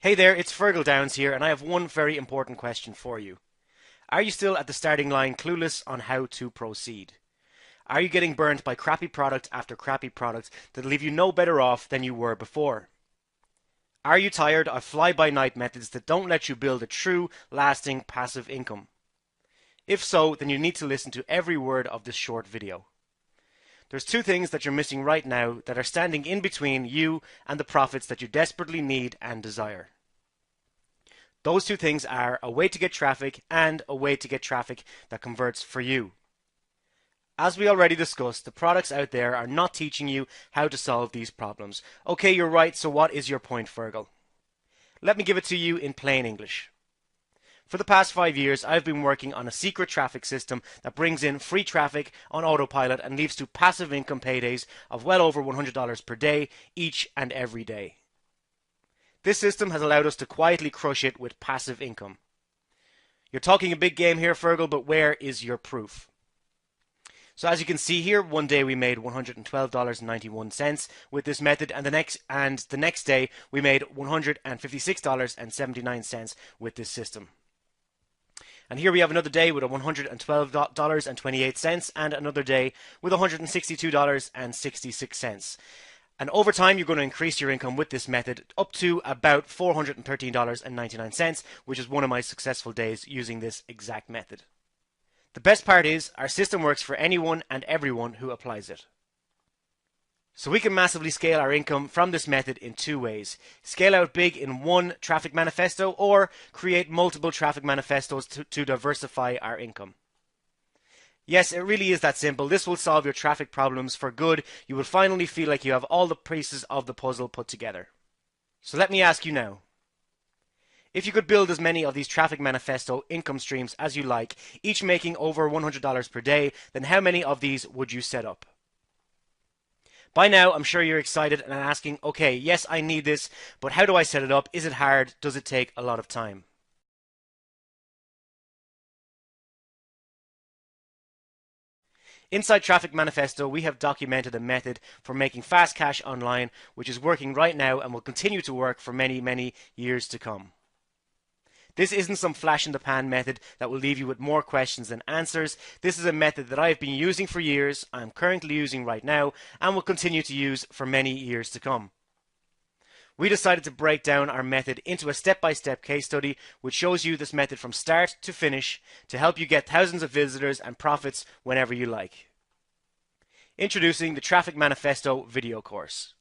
Hey there, it's Fergal Downs here, and I have one very important question for you. Are you still at the starting line clueless on how to proceed? Are you getting burnt by crappy product after crappy product that leave you no better off than you were before? Are you tired of fly-by-night methods that don't let you build a true, lasting, passive income? If so, then you need to listen to every word of this short video. There's two things that you're missing right now that are standing in between you and the profits that you desperately need and desire. Those two things are a way to get traffic and a way to get traffic that converts for you. As we already discussed, the products out there are not teaching you how to solve these problems. Okay, you're right, so what is your point, Fergal? Let me give it to you in plain English. For the past 5 years, I've been working on a secret traffic system that brings in free traffic on autopilot and leads to passive income paydays of well over $100 per day, each and every day. This system has allowed us to quietly crush it with passive income. You're talking a big game here, Fergal, but where is your proof? So as you can see here, one day we made $112.91 with this method, and the next day we made $156.79 with this system. And here we have another day with $112.28 and another day with $162.66. And over time, you're going to increase your income with this method up to about $413.99, which is one of my successful days using this exact method. The best part is our system works for anyone and everyone who applies it. So we can massively scale our income from this method in two ways. Scale out big in one traffic manifesto or create multiple traffic manifestos to diversify our income. Yes, it really is that simple. This will solve your traffic problems for good. You will finally feel like you have all the pieces of the puzzle put together. So let me ask you now. If you could build as many of these traffic manifesto income streams as you like, each making over $100 per day, then how many of these would you set up? By now, I'm sure you're excited and asking, okay, yes, I need this, but how do I set it up? Is it hard? Does it take a lot of time? Inside Traffic Manifesto, we have documented a method for making fast cash online, which is working right now and will continue to work for many, many years to come. This isn't some flash-in-the-pan method that will leave you with more questions than answers. This is a method that I have been using for years, I'm currently using right now, and will continue to use for many years to come. We decided to break down our method into a step-by-step case study which shows you this method from start to finish to help you get thousands of visitors and profits whenever you like. Introducing the Traffic Manifesto video course.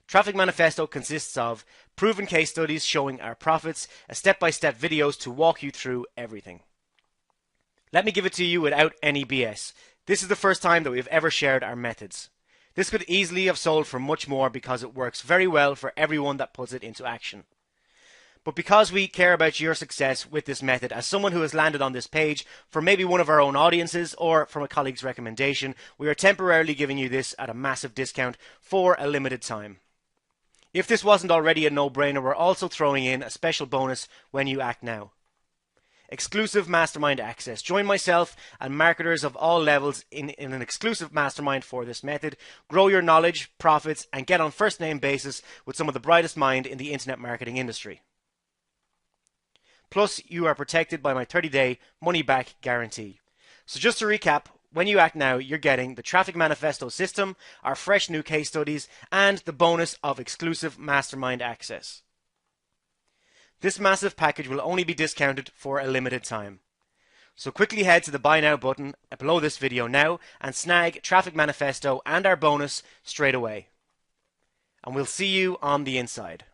Traffic Manifesto consists of proven case studies showing our profits, a step-by-step videos to walk you through everything. Let me give it to you without any BS. This is the first time that we've ever shared our methods. This could easily have sold for much more because it works very well for everyone that puts it into action. But because we care about your success with this method, as someone who has landed on this page for maybe one of our own audiences or from a colleague's recommendation, we are temporarily giving you this at a massive discount for a limited time. If this wasn't already a no-brainer, we're also throwing in a special bonus when you act now. Exclusive mastermind access. Join myself and marketers of all levels in an exclusive mastermind for this method. Grow your knowledge, profits, and get on first-name basis with some of the brightest mind in the internet marketing industry. Plus, you are protected by my 30-day money-back guarantee. So just to recap, when you act now, you're getting the Traffic Manifesto system, our fresh new case studies, and the bonus of exclusive mastermind access. This massive package will only be discounted for a limited time. So quickly head to the Buy Now button below this video now and snag Traffic Manifesto and our bonus straight away. And we'll see you on the inside.